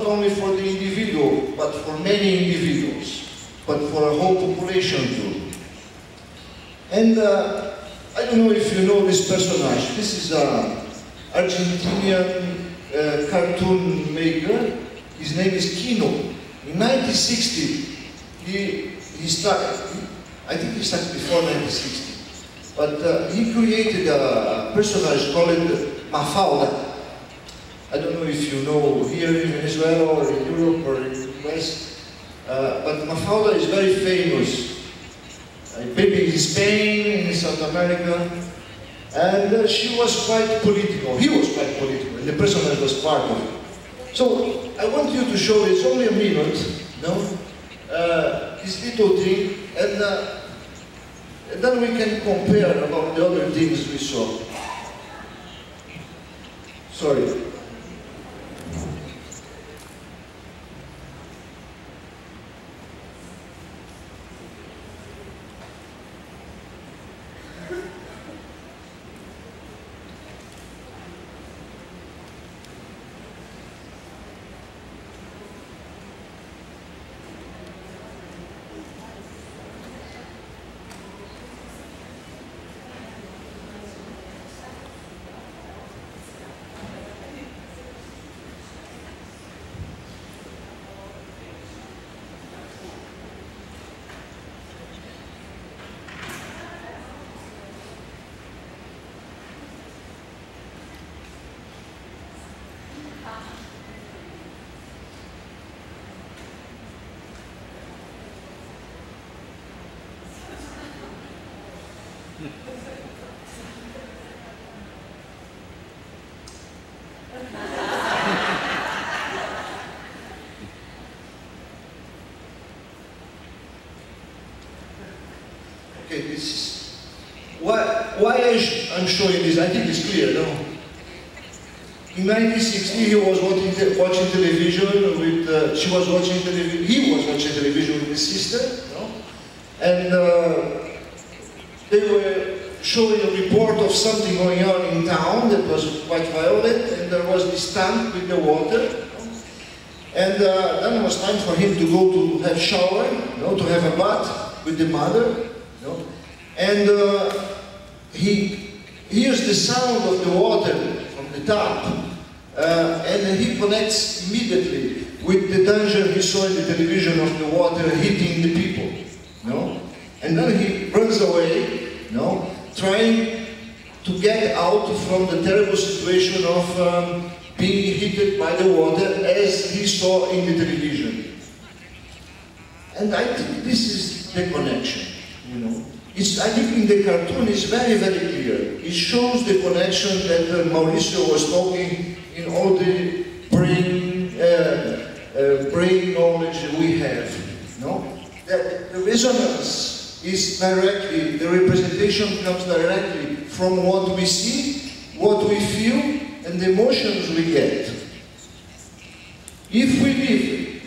only for the individual, but for many individuals, but for a whole population too. And I don't know if you know this personage. This is an Argentinian cartoon maker. His name is Kino. In 1960, he started, I think he started before 1960, but he created a personage called Mafalda. I don't know if you know here in Venezuela or in Europe or in the US, but Mafalda is very famous. Maybe in Spain, in South America, and she was quite political. He was quite political, and the personage was part of it. So I want you to show, it's only a minute, this little thing, and then we can compare about the other things we saw. Sorry. Okay, this is why I'm showing this. I think it's clear, no? In 1960, he was watching television with. She was watching television. He was watching television with his sister, no? And they were showing a report of something going on in town that was quite violent, and there was this tank with the water. And then it was time for him to go to have shower, to have a bath with the mother. And he hears the sound of the water from the tap, and he connects immediately with the danger he saw in the television of the water hitting the people. And then he runs away, trying to get out from the terrible situation of being hit by the water as he saw in the television. And I think this is the connection, I think in the cartoon it's very, very clear. It shows the connection that Maurizio was talking in all the brain knowledge that we have. That the resonance is directly, the representation comes directly from what we see, what we feel, and the emotions we get. If we live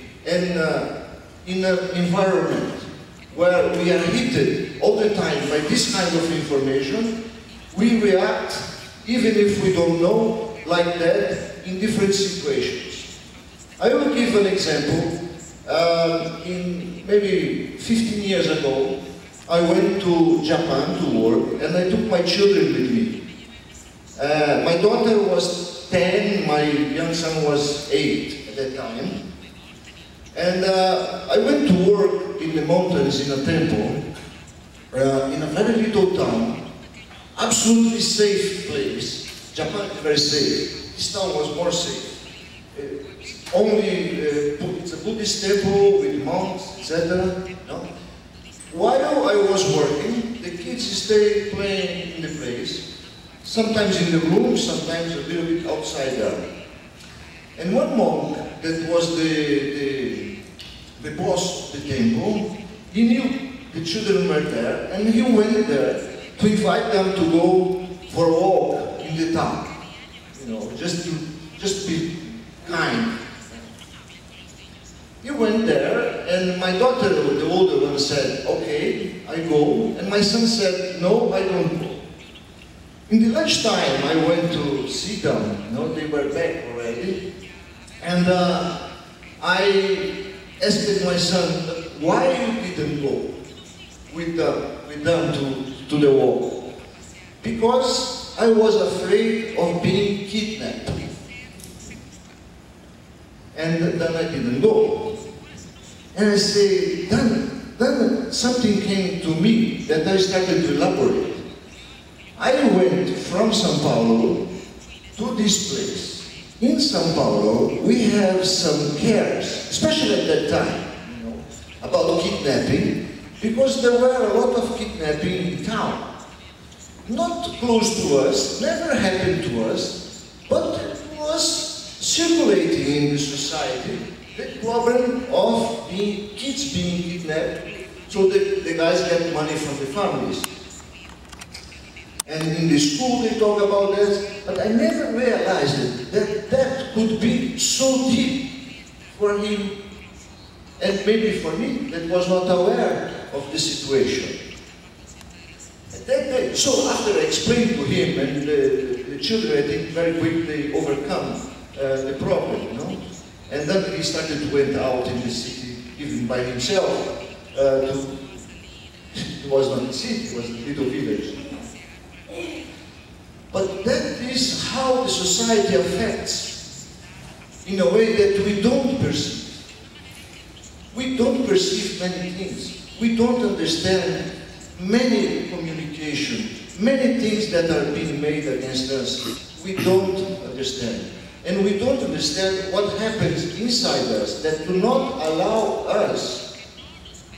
in an environment where we are hit all the time by this kind of information, we react, even if we don't know, like that, in different situations. I will give an example. In maybe 15 years ago, I went to Japan to work, and I took my children with me. My daughter was 10, my young son was 8 at that time. And I went to work in the mountains in a temple, in a very little town, absolutely safe place. Japan is very safe. This town was more safe. It's a Buddhist temple with monks, etc. While I was working, the kids stayed playing in the place, sometimes in the room, sometimes a little bit outside there. And one monk that was the boss of the temple, he knew the children were there, and he went there to invite them to go for a walk in the town. Just be kind. He went there, and my daughter, the older one, said, okay, I go. And my son said, no, I don't go. In the lunchtime, I went to see them. They were back already. And I asked my son, why you didn't go with them to the war? Because I was afraid of being kidnapped. And then I didn't go. And I say, then something came to me that I started to elaborate. I went from São Paulo to this place. In São Paulo, we have some cares, especially at that time, you know, about kidnapping, because there were a lot of kidnapping in town. Not close to us, never happened to us, but it was circulating in the society, the problem of kids being kidnapped, so the guys get money from the families. And in the school they talk about that, but I never realized that that could be so deep for him, and maybe for me, that was not aware of the situation. So after I explained to him, and the children, I think, very quickly overcome the problem, you know? And then he started to went out in the city, even by himself. It was not a city, it was a little village. But that is how the society affects, in a way that we don't perceive. We don't perceive many things. We don't understand many communication, many things that are being made against us. We don't understand. And we don't understand what happens inside us that do not allow us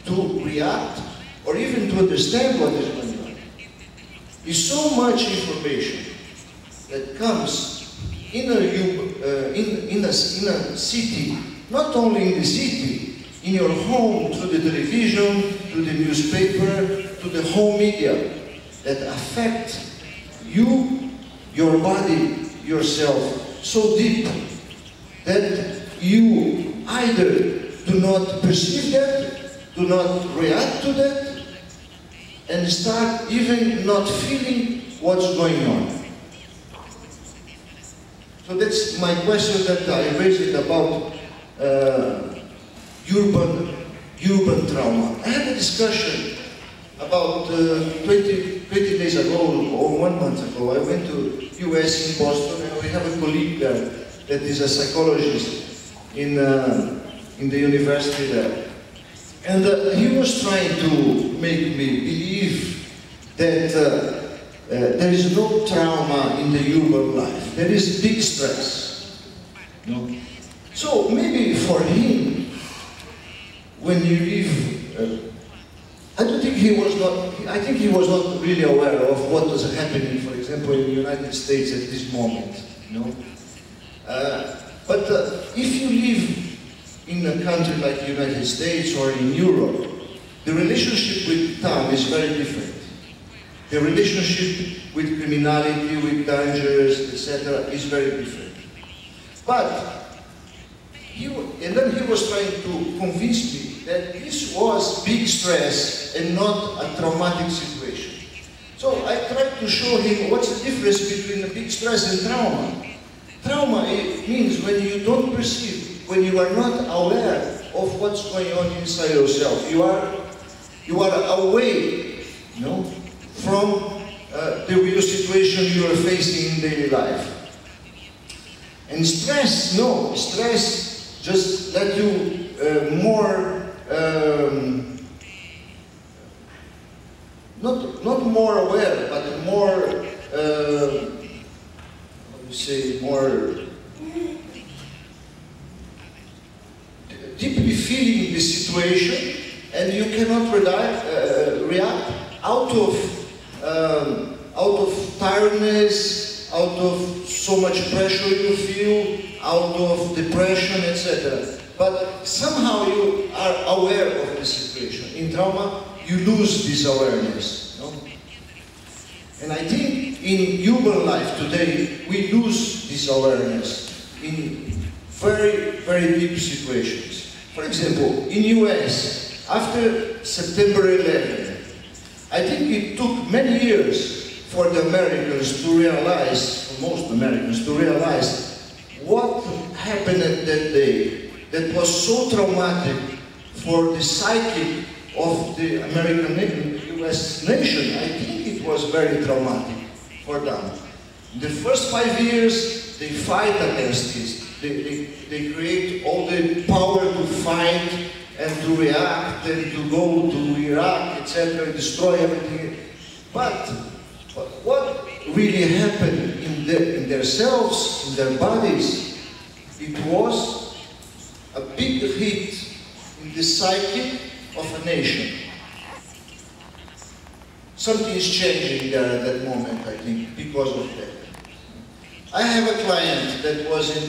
to react or even to understand what is going on. There's so much information that comes in a city, not only in the city, in your home, through the television, through the newspaper, to the whole media, that affect you, your body, yourself, so deep that you either do not perceive that, do not react to that, and start even not feeling what's going on. So that's my question that I raised about urban trauma. I had a discussion about 20 days ago, or 1 month ago. I went to US in Boston, and we have a colleague there that is a psychologist in the university there. And he was trying to make me believe that there is no trauma in the urban life. There is big stress. You know? So maybe for him, when you live, I don't think he was not, I think he was not really aware of what was happening, for example, in the United States at this moment, you know. But if you live in a country like the United States or in Europe, the relationship with town is very different. The relationship with criminality, with dangers, etc., is very different. But then he was trying to convince me that this was big stress and not a traumatic situation. So I tried to show him what's the difference between a big stress and trauma. Trauma means when you don't perceive, when you are not aware of what's going on inside yourself. You are away, you know, from the real situation you are facing in daily life. And stress, no, stress just let you not more aware, but more, how do you say, more deeply feeling the situation, and you cannot react out of tiredness, out of so much pressure you feel, out of depression, etc. But somehow you are aware of the situation. In trauma, you lose this awareness. No? And I think in human life today, we lose this awareness in very, very deep situations. For example, in US, after September 11, I think it took many years for the Americans to realize, for most Americans to realize, what happened at that day. that was so traumatic for the psyche of the US nation. I think it was very traumatic for them. In the first 5 years, they fight against this. They create all the power to fight and to react and to go to Iraq, etc., destroy everything. But what really happened in their selves, in their bodies, it was a big hit in the psyche of a nation. Something is changing there at that moment, I think, because of that. I have a client that was in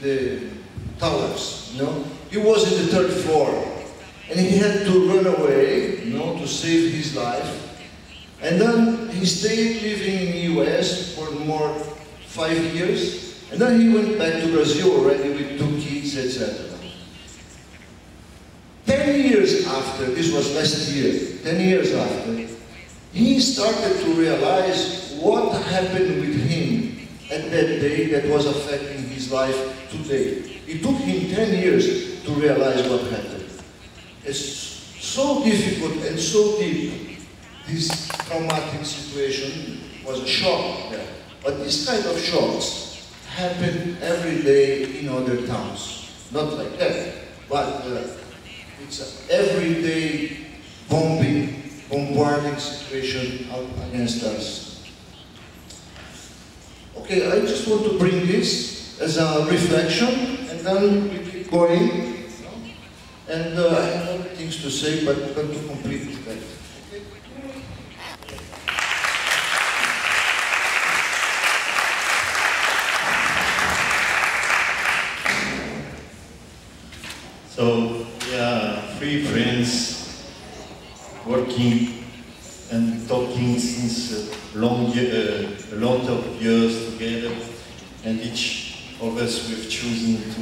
the towers, you know. He was in the 3rd floor, and he had to run away, you know, to save his life. And then he stayed living in the US for more 5 years, and then he went back to Brazil already with 2 kids, etc. 10 years after, this was last year, 10 years after, he started to realize what happened with him at that day that was affecting his life today. It took him 10 years to realize what happened. It's so difficult and so deep. This traumatic situation was a shock there. But this kind of shocks happen every day in other towns. Not like that, but it's an everyday bombarding situation against us. Okay, I just want to bring this as a reflection, and then we keep going. You know? And I have other things to say, but I'm going to complete it later. Okay? So we are 3 friends working and talking since a lot of years together, and each of us we've chosen to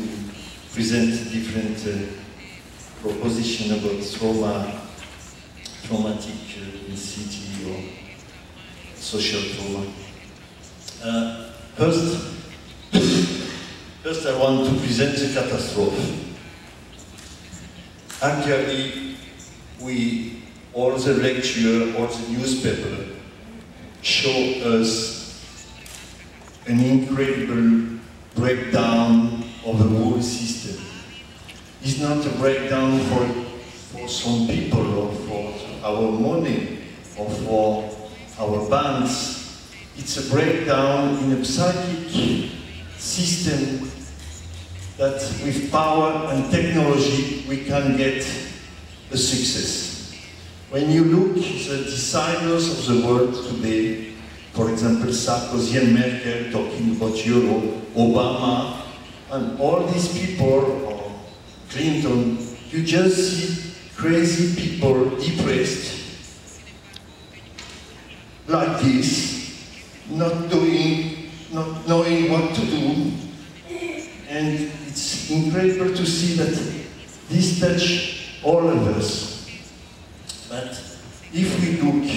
present different proposition about traumatic city or social trauma. First I want to present the catastrophe. Actually, all the lecture, all the newspaper show us an incredible breakdown of the whole system. It's not a breakdown for some people or for our money or for our banks. It's a breakdown in a psychic system that with power and technology we can get a success. When you look at the deciders of the world today, for example, Sarkozy and Merkel talking about Euro, Obama, and all these people, or Clinton, you just see crazy people depressed, like this, not knowing what to do, and it's incredible to see that this touches all of us. But if we look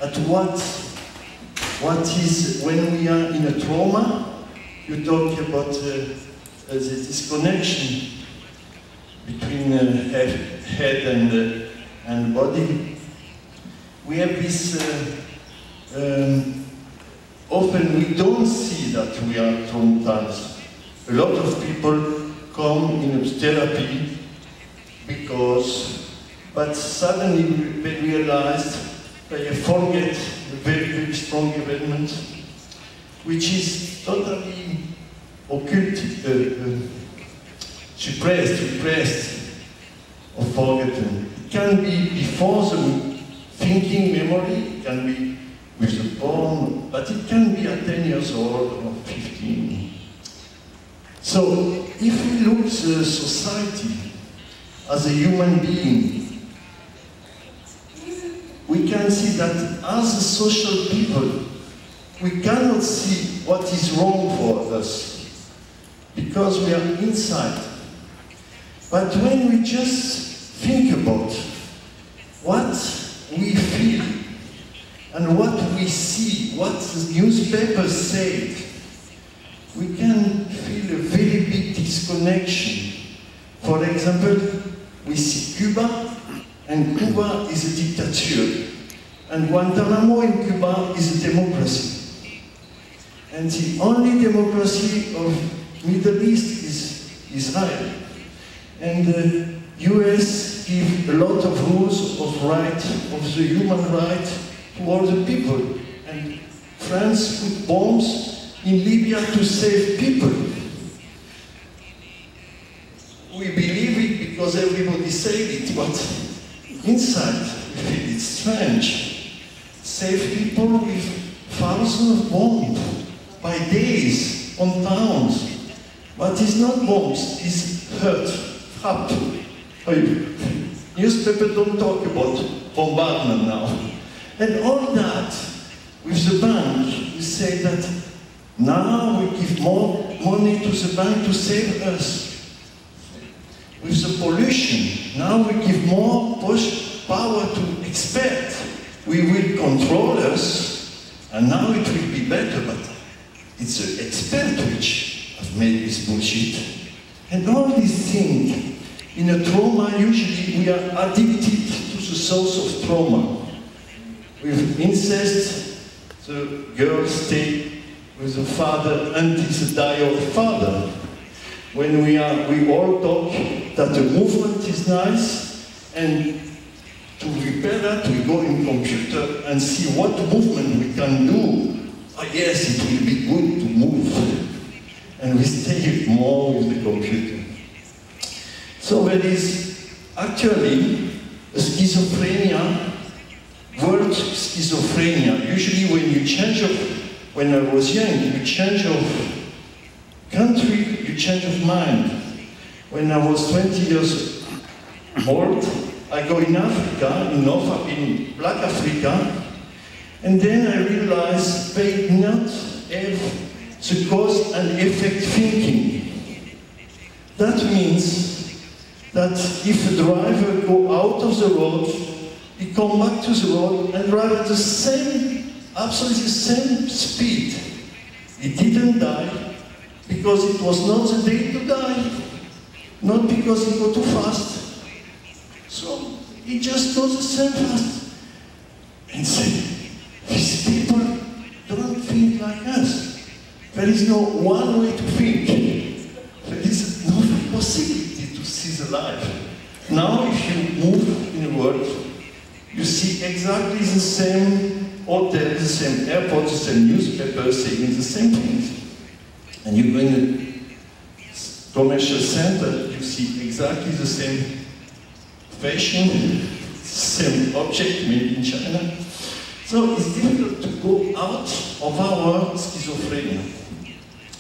at what is, when we are in a trauma, you talk about the disconnection between head and body. We have this, often we don't see that we are traumatized. A lot of people come in therapy but suddenly they realized they forget a very, very strong element, which is totally occulted, repressed, or forgotten. It can be before the thinking memory, it can be with the born, but it can be at 10 years old or 15. So, if we look at the society as a human being, we can see that as a social people, we cannot see what is wrong for us, because we are inside. But when we just think about what we feel, and what we see, what the newspapers say, we can feel a very big this connection. For example, we see Cuba, and Cuba is a dictature, and Guantanamo in Cuba is a democracy. And the only democracy of Middle East is Israel. And the US give a lot of rules of the human right to all the people. And France put bombs in Libya to save people. We believe it because everybody said it, but inside we feel it's strange. Save people with thousands of bombs by days on towns. But it's not bombs, it's hurt, trap. Newspapers don't talk about bombardment now. And all that, with the bank, we say that now we give more money to the bank to save us. With the pollution, now we give more power to experts. We will control us, and now it will be better, but it's the experts which have made this bullshit. And all these things, in a trauma, usually we are addicted to the source of trauma. With incest, the girl stay with the father until the die of the father. When we all talk that the movement is nice, and to repair that, we go in computer and see what movement we can do. Oh yes, it will be good to move. And we stay more with the computer. So there is actually a schizophrenia, world schizophrenia. Usually when you change when I was young, you change of country, you change of mind. When I was 20 years old, I go in Africa, in Black Africa, and then I realized they not have the cause and effect thinking. That means that if a driver go out of the road, he come back to the road and drive at the same, absolutely the same speed. He didn't die because it was not the day to die, not because he go too fast. So he just goes the same fast. And say, these people don't think like us. There is no one way to think. There is no possibility to see the life. Now if you move in the world, you see exactly the same hotel, the same airport, the same newspaper saying the same things. And you go in a commercial center, you see exactly the same fashion, same object made in China. So it's difficult to go out of our schizophrenia.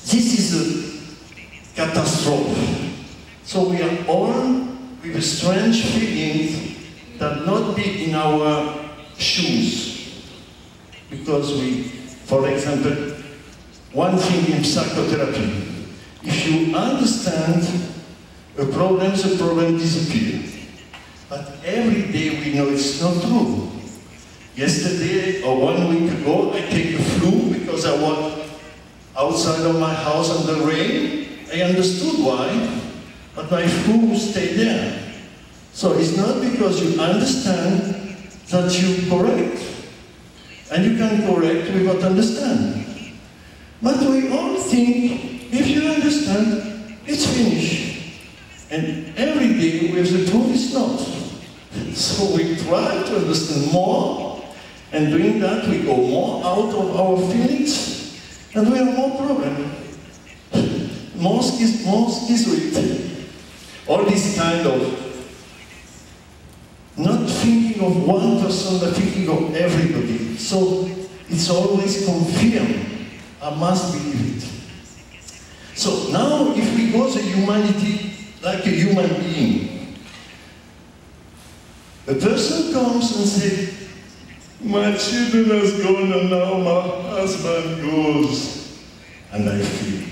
This is a catastrophe. So we are all with a strange feeling that not be in our shoes. Because we, for example, one thing in psychotherapy, if you understand a problem, the problem disappears. But every day we know it's not true. Yesterday or 1 week ago, I take a flu because I walked outside of my house in the rain. I understood why, but my flu stayed there. So it's not because you understand that you correct. And you can correct without understanding. But we all think, if you understand, it's finished. And every day with the proof it's not. So we try to understand more, and doing that we go more out of our feelings, and we have more problems. More schizoid. All this kind of not thinking of one person, but thinking of everybody. So it's always confirmed. I must believe it. So now if we go to humanity like a human being, a person comes and says, my children has gone and now my husband goes. And I feel,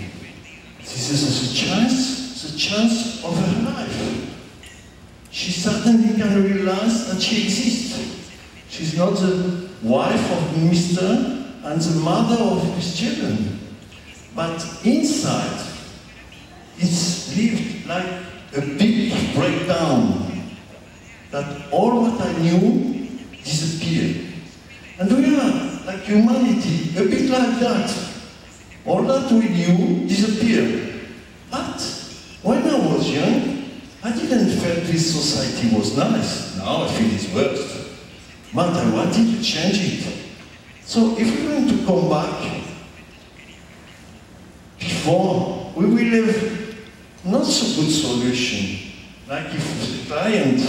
this is the chance of her life. She suddenly can realize that she exists. She's not the wife of Mr. and the mother of his children. But inside, it's lived like a big breakdown, that all what I knew disappeared. And we are, like humanity, a bit like that. All that we knew disappeared. But when I was young, I didn't feel this society was nice. Now I feel it's worse. But I wanted to change it. So if we want to come back before, we will have not so good solution. Like if the client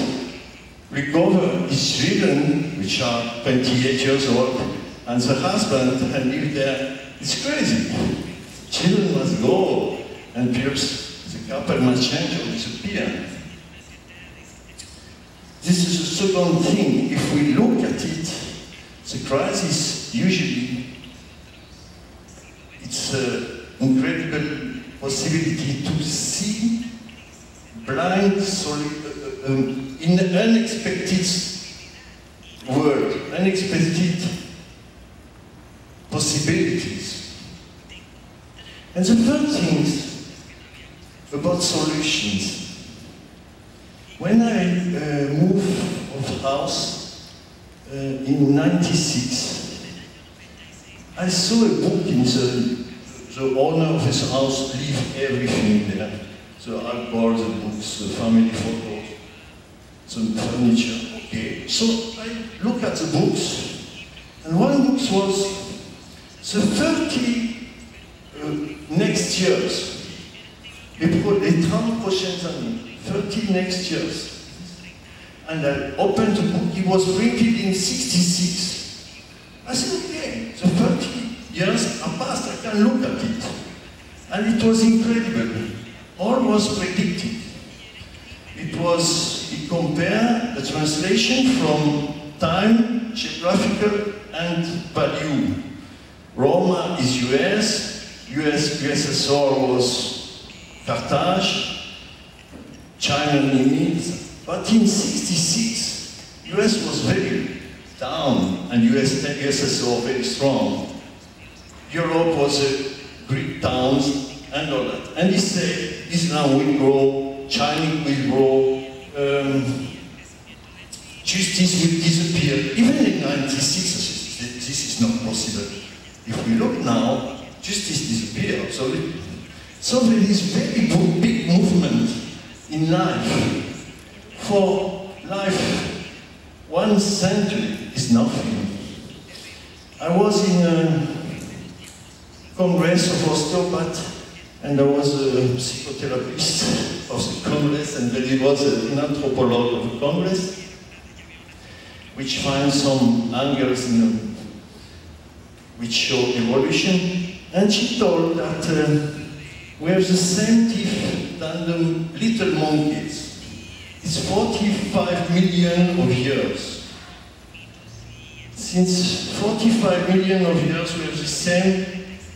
recover his children, which are 28 years old, and the husband and live there, it's crazy. Children must go, and perhaps the couple must change or disappear. This is the second thing. If we look at it, the crisis usually, it's an incredible possibility to see blind in an unexpected world, unexpected possibilities. And the third thing is about solutions. When I moved of house in '96, I saw a book in the owner of his house leave everything there. The alcohol, the books, the family photos, the furniture. Okay. So I look at the books, and one book was the 30 next years. Les 30 prochaines années, 30 next years. And I opened the book, it was printed in '66. I said, okay, the 30 years are past, I can look at it. And it was incredible. All was predicted. It compared the translation from time, geographical, and value. Roma is US, USSR was Carthage, China limits, but in '66, US was very down and USSR very strong. Europe was a Greek towns and all that. And he said, Islam will grow, China will grow, justice will disappear. Even in '96, this is not possible. If we look now, justice disappears. So there is very big movement in life. For life, 1 century is nothing. I was in a Congresso of osteopath, and I was a psychotherapist of the Congress, and there was an anthropologist of the Congress, which finds some angles which show evolution. And she told that we have the same teeth than the little monkeys. It's 45 million of years. Since 45 million of years, we have the same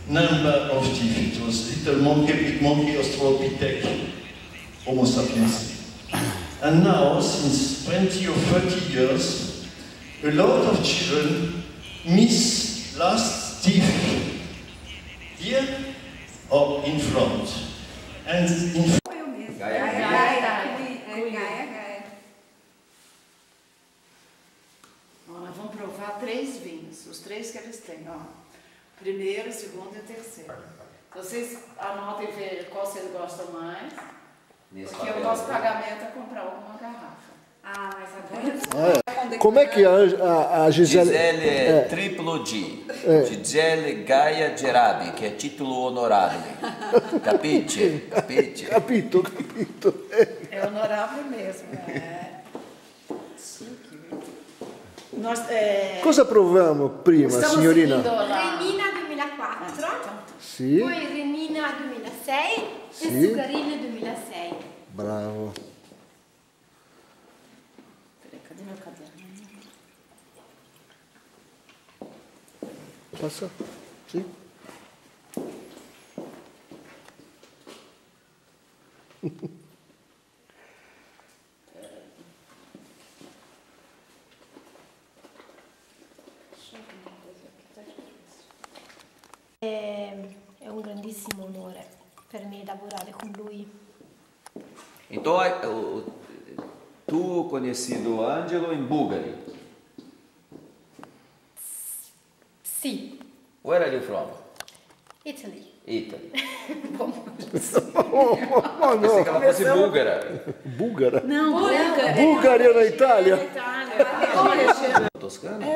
number of teeth. It was little monkey, big monkey, Australopithec, Homo sapiens. And now, since 20 or 30 years, a lot of children miss last teeth here or in front. And in Nós vamos provar 3 vinhos, os 3 que eles têm, ó. Primeiro, segundo e terceiro. Vocês anotem e ver qual vocês gostam mais. Porque o nosso pagamento é comprar alguma garrafa. Ah, mas agora... Como é que a Gisele... Gisele é triplo G. Gisele Gaia Gerabi, que é título honorável. Capite? Capite? Capito. É honorável mesmo. Cosa proviamo prima, signorina? Renina 2004, Sì. poi Renina 2006 Sì. e Sugarina 2006. Bravo. Cadê meu caderno? Passa? Sì. È un grandissimo onore per me lavorare con lui. Então, tu conhecido Angelo em Bulgária? Sim. Where are you from? Italy. Italy. Pensei que ela fosse búlgara. Búlgara? Não, Búlgara. Búlgara na Itália? Na Itália. Toscana?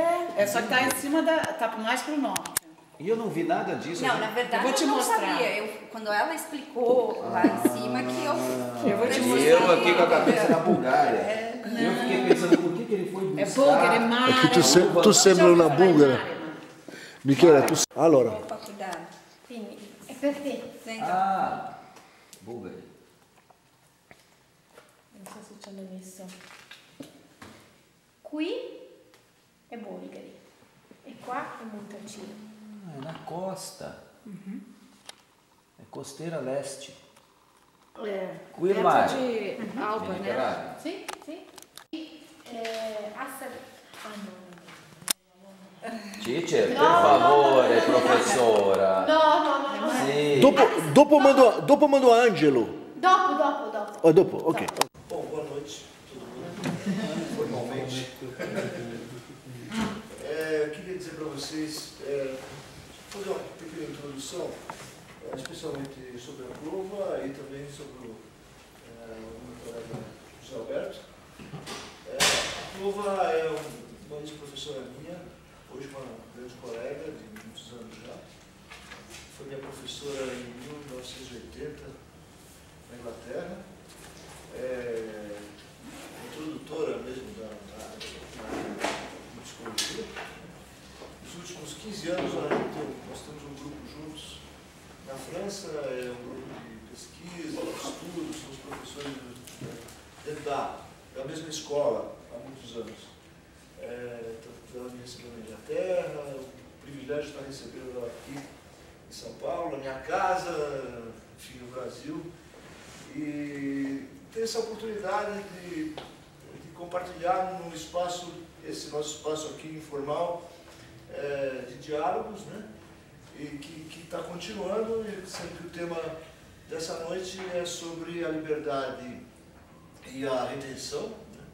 Só que tá em cima tá mais pro norte. E eu não vi nada disso. Não, na verdade Eu vou te não mostrar. sabia. Quando ela explicou lá em cima que eu vou te E mostrar. eu aqui com a cabeça na Bulgária. Eu fiquei pensando, por que ele foi buscar? É Búlgara, é mar. É que tu sembra una búlgara. Michele, tu... Allora, Opa, cuidado. Quindi è per te. Senta. Ah, Bulgária. Non so se ci hanno messo. Qui è Bolgari e qua è Montalcino. Ah, é na costa. É costeira leste. Qui il perto mare. de Alba, né? Mediterrâneo. Sì, sì. Ah no. Teacher, per favore, professora. No. Sì. dopo mando a Angelo. Dopo. Oh, dopo, ok. Bom, boa noite, todo mundo, formalmente. Eu queria dizer para vocês, fazer uma pequena introdução, especialmente sobre a prova e também sobre o meu colega José Alberto. A prova é uma ex-professora minha, hoje uma grande colega de muitos anos já. Foi minha professora em 1980 na Inglaterra. Introdutora mesmo da psicologia. Nos últimos 15 anos nós temos um grupo juntos na França, é um grupo de pesquisa, de estudos, somos professores dentro da mesma escola há muitos anos. Ela me recebeu na Inglaterra, o privilégio de estar recebendo ela aqui em São Paulo, na minha casa, enfim, no Brasil. E ter essa oportunidade de compartilhar num espaço, esse nosso espaço aqui informal, de diálogos, né? E que está continuando, sendo que o tema dessa noite é sobre a liberdade e a retenção, né?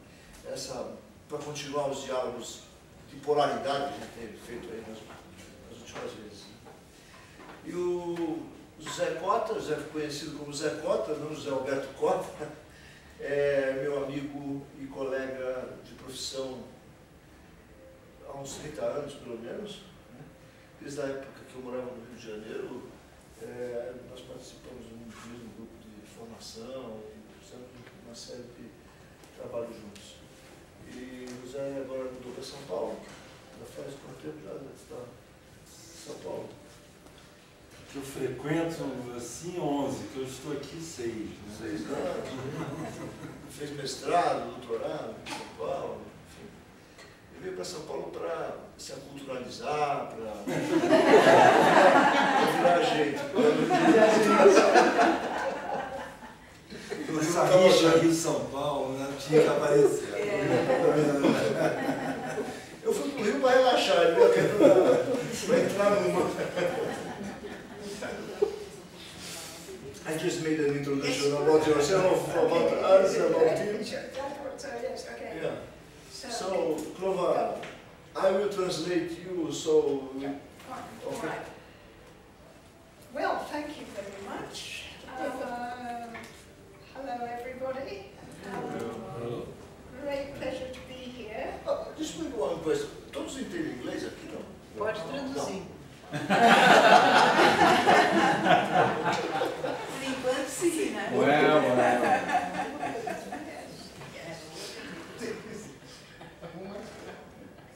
Para continuar os diálogos de polaridade que a gente tem feito aí nas últimas vezes. E o José Cota, José conhecido como José Cota, não José Alberto Cota, é meu amigo e colega de profissão há uns 30 anos, pelo menos, né? Desde a época que eu morava no Rio de Janeiro, nós participamos do mesmo grupo de formação e fizemos uma série de trabalhos juntos. E o José agora mudou para São Paulo, já faz quanto tempo já está em São Paulo? Que eu frequento assim 11, que eu estou aqui 6. Né? 6 anos. Fez mestrado, doutorado em São Paulo, enfim. Ele veio para São Paulo para se aculturalizar, para virar gente. Essa rixa Rio-São Paulo, né? Tinha que aparecer. Eu fui para o Rio para relaxar, ele veio aqui para entrar numa. I just made an introduction about yourself, about us, about him. Yes, okay. Yeah. So, Clova, I will translate you, so... Yeah, fine. All right. Well, thank you very much. Hello, everybody. Great pleasure to be here. Just one question. Todos entendem inglês aqui, não? Pode traduzir. Por enquanto, sim, né?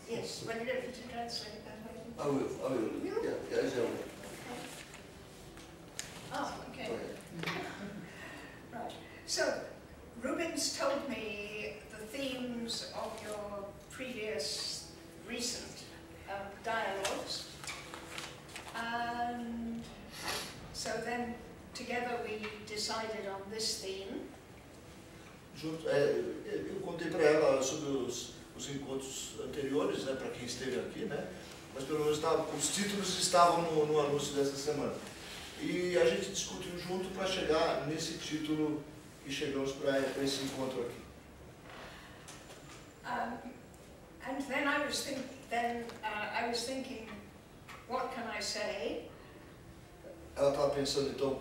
Yes, when you're ready to translate that. I will. Yeah, I will. Oh, okay. Right. So, Rubens told me the themes of your previous recent dialogues. And so then, together we decided on this theme. Eu contei para ela sobre os encontros anteriores, né, para quem esteve aqui, né? Mas pelo menos os títulos estavam no anúncio dessa semana. E a gente discutiu junto para chegar nesse título e chegamos para esse encontro aqui. And then I was thinking, what can I say? Ela estava pensando, então,